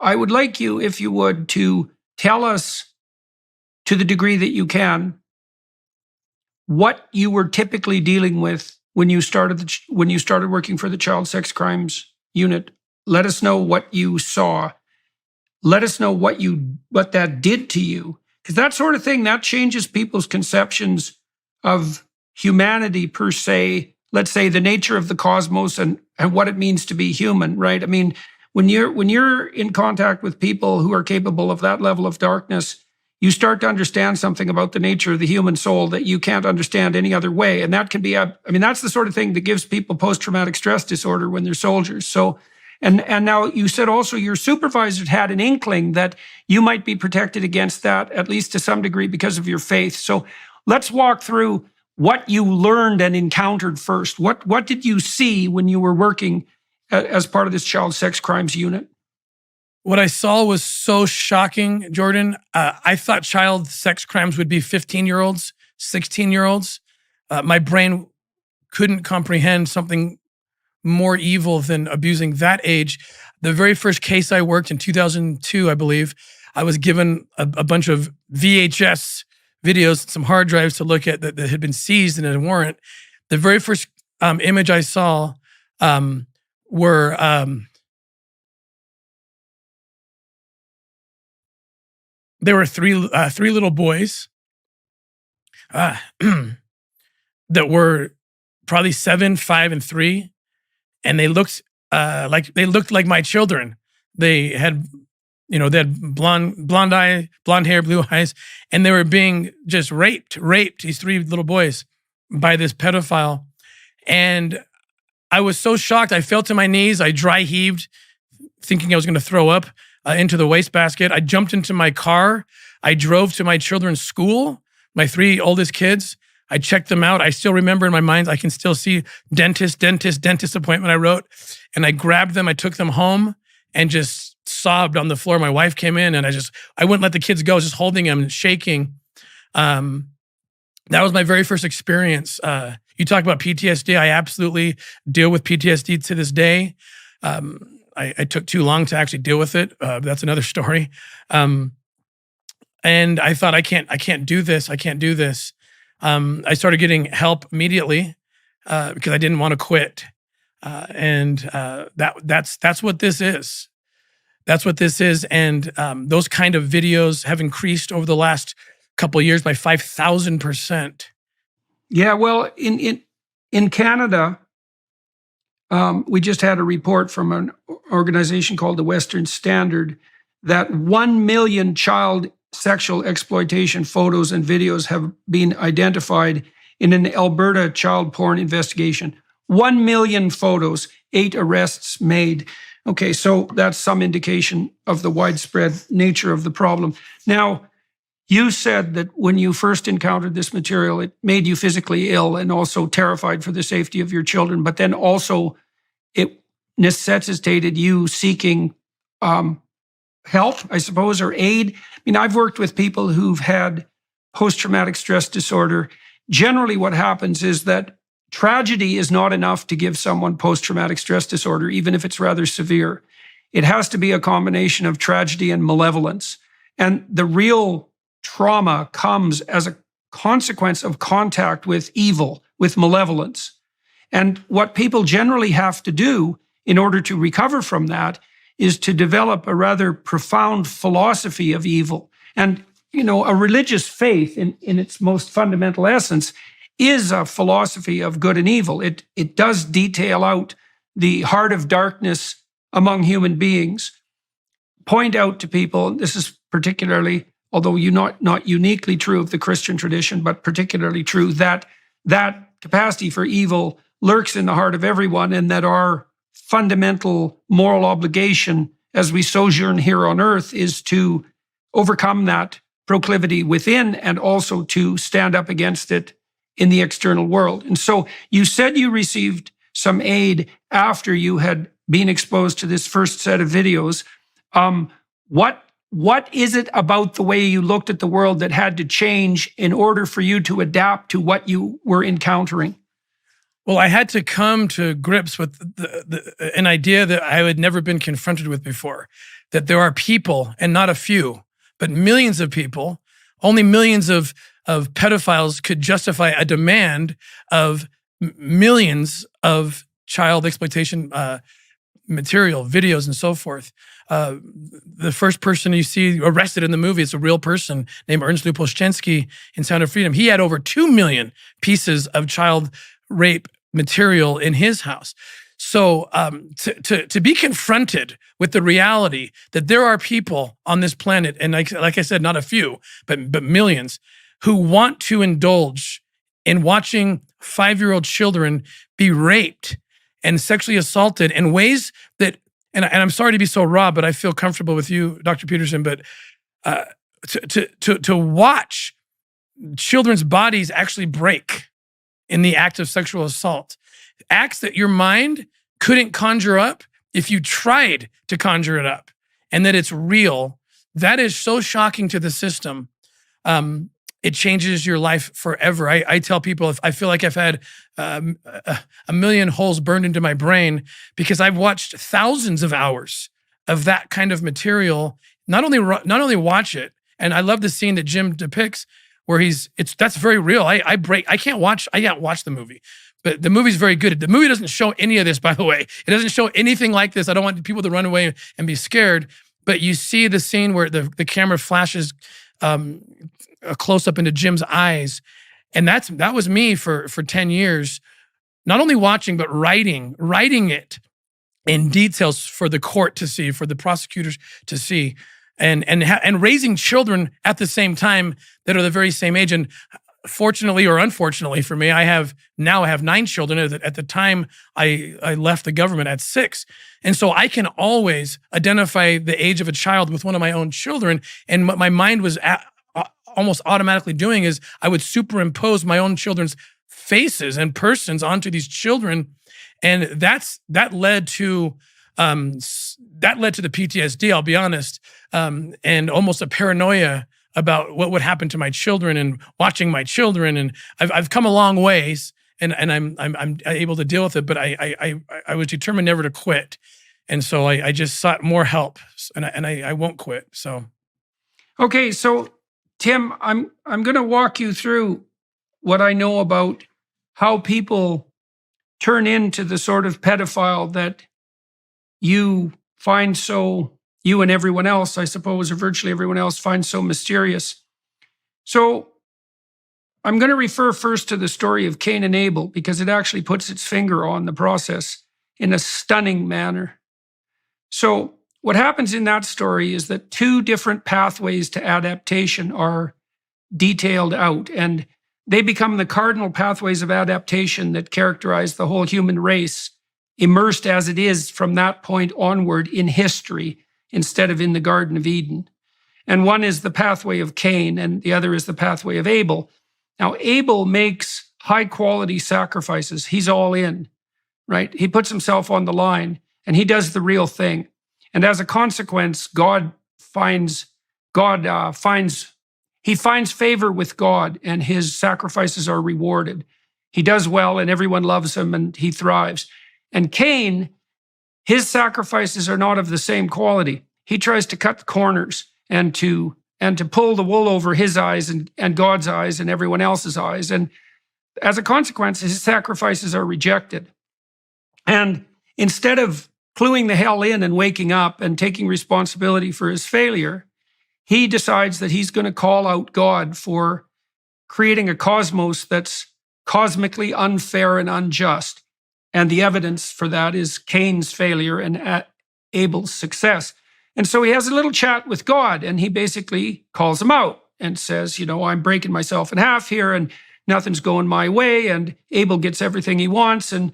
I would like you, if you would, to tell us, to the degree that you can, what you were typically dealing with when you started working for the Child Sex Crimes Unit. Let us know what you saw. Let us know what that did to you, because that sort of thing, that changes people's conceptions of humanity per se. Let's say the nature of the cosmos and what it means to be human, right? I mean, when you're in contact with people who are capable of that level of darkness, you start to understand something about the nature of the human soul that you can't understand any other way. And that can be, that's the sort of thing that gives people post-traumatic stress disorder when they're soldiers. So, and now you said also your supervisors had an inkling that you might be protected against that, at least to some degree, because of your faith. So let's walk through what you learned and encountered first. What did you see when you were working as part of this child sex crimes unit? What I saw was so shocking, Jordan. I thought child sex crimes would be 15-year-olds, 16-year-olds. My brain couldn't comprehend something more evil than abusing that age. The very first case I worked in 2002, I believe, I was given a bunch of VHS videos, some hard drives to look at that had been seized in a warrant. The very first image I saw were there were three little boys that were probably 7, 5, and 3, and they looked like my children. They had blonde hair, blue eyes, and they were being just raped, these 3 little boys, by this pedophile. And I was so shocked. I fell to my knees. I dry heaved, thinking I was going to throw up into the wastebasket. I jumped into my car. I drove to my children's school, my 3 oldest kids. I checked them out. I still remember in my mind, I can still see dentist appointment I wrote. And I grabbed them. I took them home and just sobbed on the floor. My wife came in and I wouldn't let the kids go. I was just holding them and shaking. That was my very first experience. You talk about PTSD. I absolutely deal with PTSD to this day. I took too long to actually deal with it. That's another story. And I thought, I can't do this. I can't do this. I started getting help immediately because I didn't want to quit. That's what this is. That's what this is. And those kind of videos have increased over the last couple of years by 5,000%. Yeah, well, in Canada, we just had a report from an organization called the Western Standard that 1 million child sexual exploitation photos and videos have been identified in an Alberta child porn investigation. 1 million photos, 8 arrests made. Okay, so that's some indication of the widespread nature of the problem. Now, you said that when you first encountered this material, it made you physically ill and also terrified for the safety of your children, but then also it necessitated you seeking help, I suppose, or aid. I mean, I've worked with people who've had post-traumatic stress disorder. Generally, what happens is that tragedy is not enough to give someone post-traumatic stress disorder, even if it's rather severe. It has to be a combination of tragedy and malevolence. And the real trauma comes as a consequence of contact with evil, with malevolence. And what people generally have to do in order to recover from that is to develop a rather profound philosophy of evil. And, a religious faith in its most fundamental essence is a philosophy of good and evil. It does detail out the heart of darkness among human beings, point out to people, this is particularly, although not uniquely true of the Christian tradition, but particularly true, that capacity for evil lurks in the heart of everyone, and that our fundamental moral obligation as we sojourn here on earth is to overcome that proclivity within and also to stand up against it in the external world. And so you said you received some aid after you had been exposed to this first set of videos. What is it about the way you looked at the world that had to change in order for you to adapt to what you were encountering? Well, I had to come to grips with an idea that I had never been confronted with before, that there are people, and not a few, but millions of people, only millions of pedophiles could justify a demand of millions of child exploitation material, videos, and so forth. The first person you see arrested in the movie is a real person named Ernst Lupolszczynski in Sound of Freedom. He had over 2 million pieces of child rape material in his house. So to be confronted with the reality that there are people on this planet, and like I said, not a few, but millions, who want to indulge in watching 5-year-old children be raped and sexually assaulted in ways that, and I'm sorry to be so raw, but I feel comfortable with you, Dr. Peterson, but to watch children's bodies actually break in the act of sexual assault, acts that your mind couldn't conjure up if you tried to conjure it up, and that it's real, that is so shocking to the system. It changes your life forever. I tell people, if I feel like I've had a million holes burned into my brain because I've watched thousands of hours of that kind of material. Not only watch it, and I love the scene that Jim depicts where that's very real. I can't watch the movie, but the movie's very good. The movie doesn't show any of this, by the way. It doesn't show anything like this. I don't want people to run away and be scared, but you see the scene where the camera flashes a close up into Jim's eyes. And that was me for 10 years, not only watching, but writing it in details for the court to see, for the prosecutors to see, and raising children at the same time that are the very same age. And fortunately or unfortunately for me, I have 9 children. At the time I left the government at 6. And so I can always identify the age of a child with one of my own children. And what my mind was almost automatically doing is I would superimpose my own children's faces and persons onto these children. And that led to the PTSD, I'll be honest, and almost a paranoia about what would happen to my children and watching my children. And I've come a long ways, and I'm able to deal with it. But I was determined never to quit, and so I just sought more help, and I won't quit. So, okay, so Tim, I'm going to walk you through what I know about how people turn into the sort of pedophile that you and everyone else, I suppose, or virtually everyone else, finds so mysterious. So I'm going to refer first to the story of Cain and Abel because it actually puts its finger on the process in a stunning manner. So what happens in that story is that 2 different pathways to adaptation are detailed out, and they become the cardinal pathways of adaptation that characterize the whole human race, immersed as it is from that point onward in history instead of in the Garden of Eden. And one is the pathway of Cain, and the other is the pathway of Abel. Now, Abel makes high-quality sacrifices. He's all in, right? He puts himself on the line, and he does the real thing. And as a consequence, he finds favor with God, and his sacrifices are rewarded. He does well, and everyone loves him, and he thrives. And Cain, his sacrifices are not of the same quality. He tries to cut the corners and to pull the wool over his eyes and God's eyes and everyone else's eyes. And as a consequence, his sacrifices are rejected. And instead of cluing the hell in and waking up and taking responsibility for his failure, he decides that he's going to call out God for creating a cosmos that's cosmically unfair and unjust. And the evidence for that is Cain's failure and Abel's success. And so he has a little chat with God, and he basically calls him out and says, I'm breaking myself in half here, and nothing's going my way, and Abel gets everything he wants, and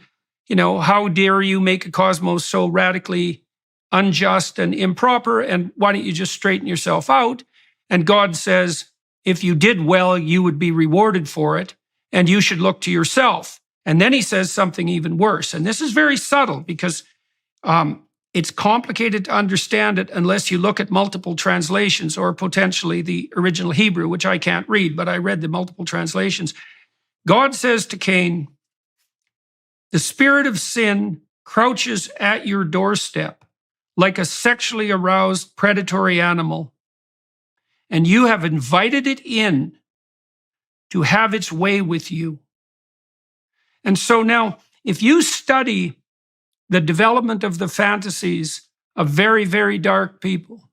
how dare you make a cosmos so radically unjust and improper, and why don't you just straighten yourself out? And God says, if you did well, you would be rewarded for it, and you should look to yourself. And then he says something even worse. And this is very subtle because it's complicated to understand it unless you look at multiple translations or potentially the original Hebrew, which I can't read, but I read the multiple translations. God says to Cain, The spirit of sin crouches at your doorstep like a sexually aroused predatory animal, and you have invited it in to have its way with you. And so now, if you study the development of the fantasies of very, very dark people,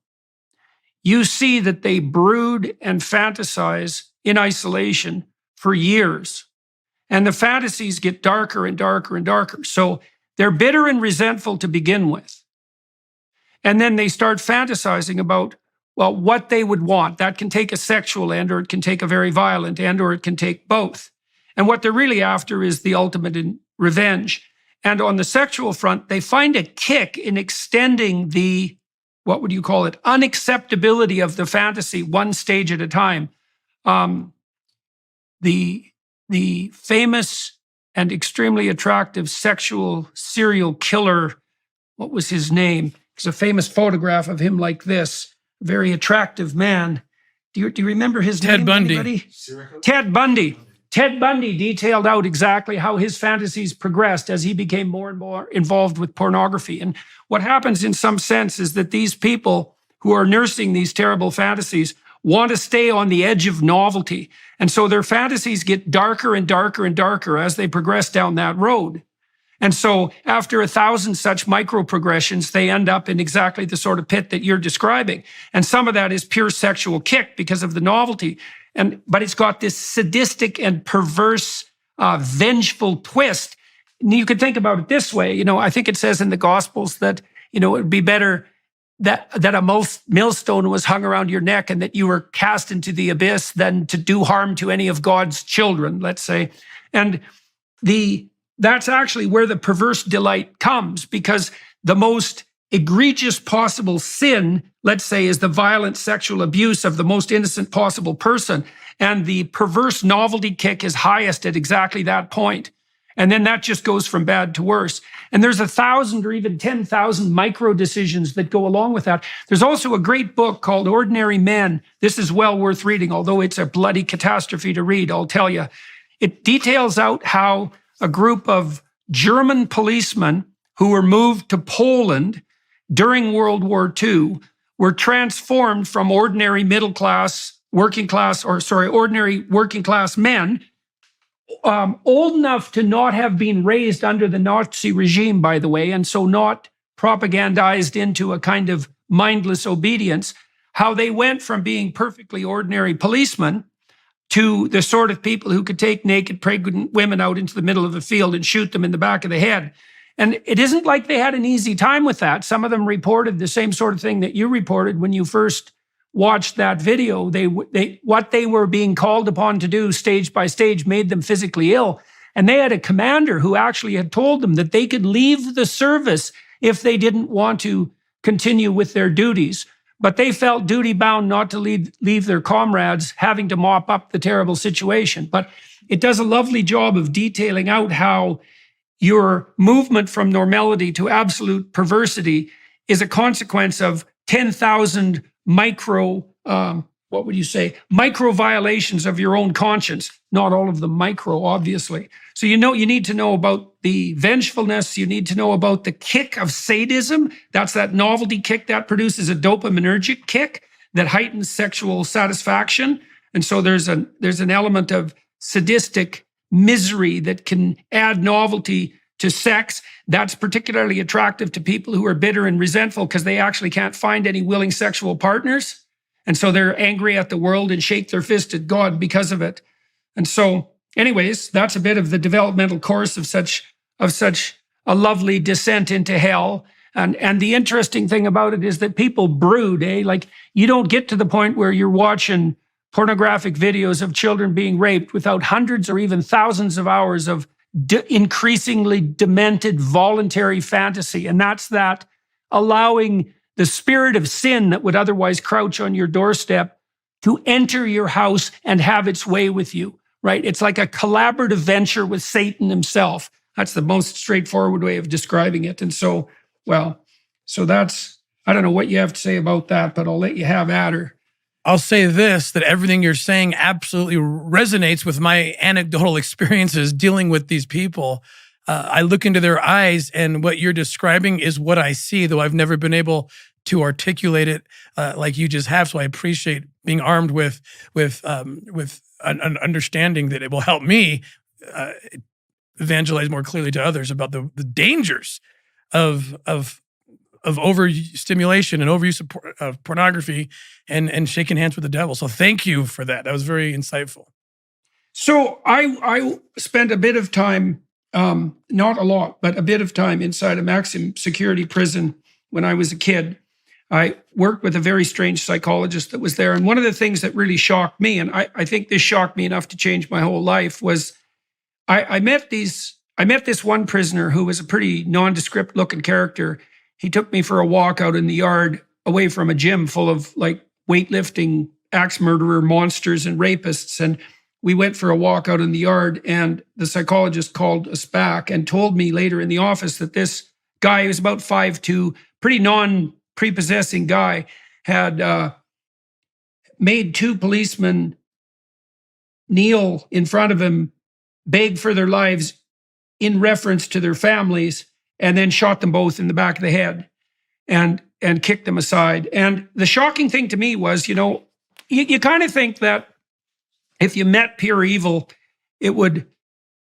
you see that they brood and fantasize in isolation for years. And the fantasies get darker and darker and darker. So they're bitter and resentful to begin with. And then they start fantasizing about, well, what they would want. That can take a sexual end, or it can take a very violent end, or it can take both. And what they're really after is the ultimate in revenge. And on the sexual front, they find a kick in extending the, what would you call it, unacceptability of the fantasy one stage at a time. The famous and extremely attractive sexual serial killer, what was his name? There's a famous photograph of him like this, very attractive man. Do you remember his name? Ted Bundy. Anybody? Ted Bundy. Ted Bundy detailed out exactly how his fantasies progressed as he became more and more involved with pornography. And what happens in some sense is that these people who are nursing these terrible fantasies want to stay on the edge of novelty. And so their fantasies get darker and darker and darker as they progress down that road. And so after 1,000 such micro progressions, they end up in exactly the sort of pit that you're describing. And some of that is pure sexual kick because of the novelty. But it's got this sadistic and perverse, vengeful twist. And you could think about it this way. I think it says in the Gospels that, it would be better that a millstone was hung around your neck and that you were cast into the abyss than to do harm to any of God's children, let's say. And that's actually where the perverse delight comes, because the most egregious possible sin, let's say, is the violent sexual abuse of the most innocent possible person. And the perverse novelty kick is highest at exactly that point. And then that just goes from bad to worse. And there's 1,000 or even 10,000 micro decisions that go along with that. There's also a great book called Ordinary Men. This is well worth reading, although it's a bloody catastrophe to read, I'll tell you. It details out how a group of German policemen who were moved to Poland during World War II were transformed from ordinary ordinary working class men, old enough to not have been raised under the Nazi regime, by the way, and so not propagandized into a kind of mindless obedience, how they went from being perfectly ordinary policemen to the sort of people who could take naked pregnant women out into the middle of a field and shoot them in the back of the head. And it isn't like they had an easy time with that. Some of them reported the same sort of thing that you reported when you first watched that video. What they were being called upon to do stage by stage made them physically ill. And they had a commander who actually had told them that they could leave the service if they didn't want to continue with their duties. But they felt duty-bound not to leave their comrades having to mop up the terrible situation. But it does a lovely job of detailing out how your movement from normality to absolute perversity is a consequence of 10,000 micro violations of your own conscience. Not all of them micro, obviously. So you need to know about the vengefulness. You need to know about the kick of sadism. That's that novelty kick that produces a dopaminergic kick that heightens sexual satisfaction. And so there's an element of sadistic misery that can add novelty to sex. That's particularly attractive to people who are bitter and resentful because they actually can't find any willing sexual partners. And so they're angry at the world and shake their fist at God because of it. And so anyways, that's a bit of the developmental course of such a lovely descent into hell. And the interesting thing about it is that people brood, Like you don't get to the point where you're watching pornographic videos of children being raped without hundreds or even thousands of hours of increasingly demented voluntary fantasy. And that's that allowing the spirit of sin that would otherwise crouch on your doorstep to enter your house and have its way with you, right? It's like a collaborative venture with Satan himself. That's the most straightforward way of describing it. And so that's, I don't know what you have to say about that, but I'll let you have at her. I'll say this, that everything you're saying absolutely resonates with my anecdotal experiences dealing with these people. I look into their eyes, and what you're describing is what I see, though I've never been able to articulate it like you just have. So I appreciate being armed with an understanding that it will help me evangelize more clearly to others about the dangers of overstimulation and overuse of pornography and shaking hands with the devil. So thank you for that. That was very insightful. So I spent a bit of time, not a lot, but a bit of time inside a maximum security prison when I was a kid. I worked with a very strange psychologist that was there. And one of the things that really shocked me, and I think this shocked me enough to change my whole life, was I met this one prisoner who was a pretty nondescript looking character. He took me for a walk out in the yard away from a gym full of like weightlifting, axe murderer, monsters, and rapists. And we went for a walk out in the yard, and the psychologist called us back and told me later in the office that this guy, who was about 5'2", pretty non-prepossessing guy, had made two policemen kneel in front of him, beg for their lives in reference to their families, and then shot them both in the back of the head and kicked them aside. And the shocking thing to me was, you kind of think that if you met pure evil, it would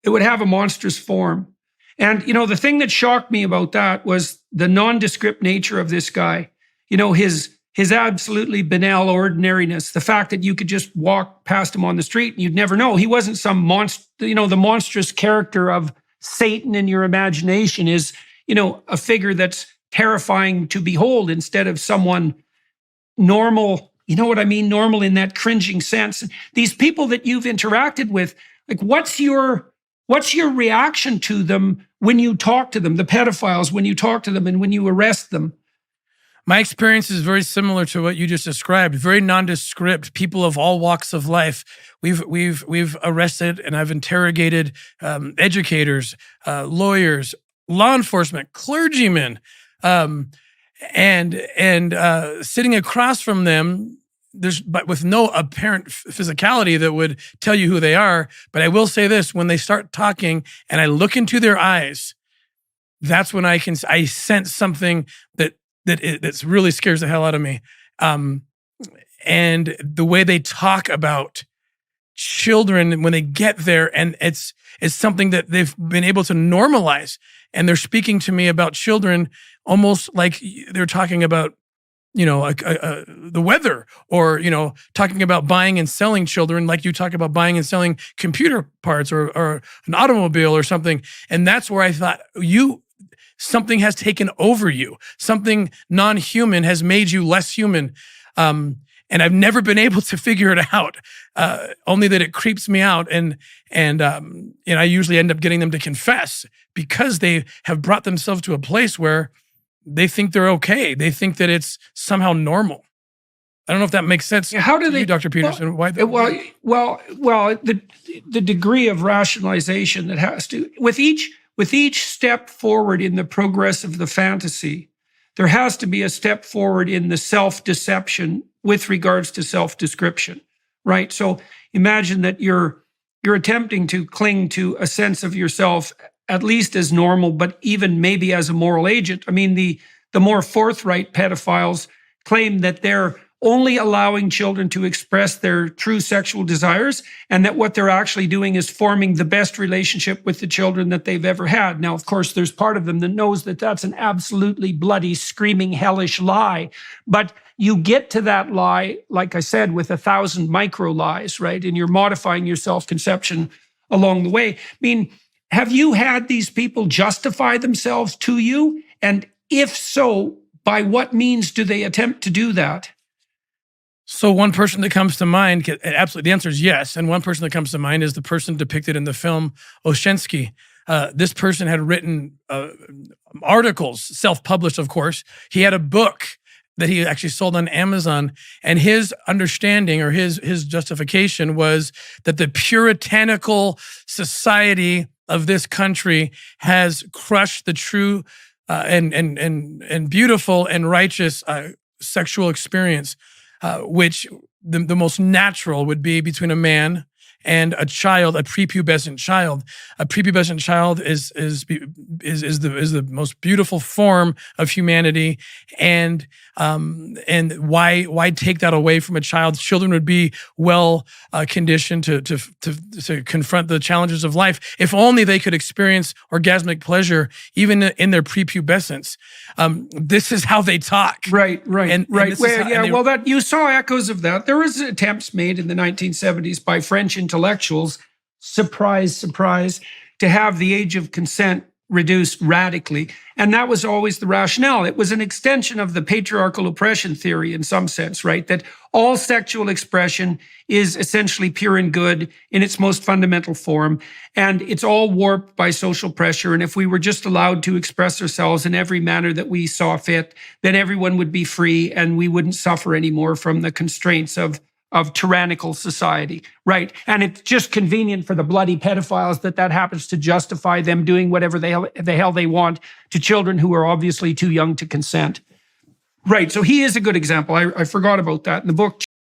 have a monstrous form. And, the thing that shocked me about that was the nondescript nature of this guy. His absolutely banal ordinariness, the fact that you could just walk past him on the street and you'd never know. He wasn't some monster, the monstrous character of Satan in your imagination is, a figure that's terrifying to behold instead of someone normal. You know what I mean? Normal in that cringing sense. These people that you've interacted with, like, what's your reaction to them when you talk to them, the pedophiles, when you talk to them and when you arrest them? My experience is very similar to what you just described. Very nondescript, people of all walks of life. We've arrested and I've interrogated educators, lawyers, law enforcement, clergymen, and sitting across from them, but with no apparent physicality that would tell you who they are. But I will say this: when they start talking and I look into their eyes, that's when I sense something that really scares the hell out of me. And the way they talk about children when they get there, and it's something that they've been able to normalize. And they're speaking to me about children almost like they're talking about, the weather, or, talking about buying and selling children like you talk about buying and selling computer parts or an automobile or something. And that's where I thought, something has taken over you. Something non-human has made you less human. And I've never been able to figure it out, only that it creeps me out. And I usually end up getting them to confess because they have brought themselves to a place where they think they're okay. They think that it's somehow normal. I don't know if that makes sense. How do they, Dr. Peterson? Well, the degree of rationalization that has to, with each step forward in the progress of the fantasy, there has to be a step forward in the self-deception with regards to self-description, right? So imagine that you're attempting to cling to a sense of yourself at least as normal, but even maybe as a moral agent. I mean, the more forthright pedophiles claim that they're only allowing children to express their true sexual desires, and that what they're actually doing is forming the best relationship with the children that they've ever had. Now, of course, there's part of them that knows that that's an absolutely bloody, screaming, hellish lie. But you get to that lie, like I said, with 1,000 micro lies, right? And you're modifying your self-conception along the way. I mean, have you had these people justify themselves to you? And if so, by what means do they attempt to do that? So one person that comes to mind, absolutely, the answer is yes. And one person that comes to mind is the person depicted in the film Oshensky. This person had written articles, self-published, of course. He had a book that he actually sold on Amazon. And his understanding or his justification was that the puritanical society of this country has crushed the true and beautiful and righteous sexual experience, which the most natural would be between a man and a child, a prepubescent child. A prepubescent child is the most beautiful form of humanity, and why take that away from a child? Children would be well conditioned to confront the challenges of life if only they could experience orgasmic pleasure even in their prepubescence. This is how they talk. Right. And Well, that you saw echoes of that. There was attempts made in the 1970s by French intellectuals, surprise, to have the age of consent reduced radically. And that was always the rationale. It was an extension of the patriarchal oppression theory in some sense, right? That all sexual expression is essentially pure and good in its most fundamental form. And it's all warped by social pressure. And if we were just allowed to express ourselves in every manner that we saw fit, then everyone would be free and we wouldn't suffer anymore from the constraints of tyrannical society, right? And it's just convenient for the bloody pedophiles that happens to justify them doing whatever the hell they want to children who are obviously too young to consent. Right, so he is a good example. I forgot about that. In the book,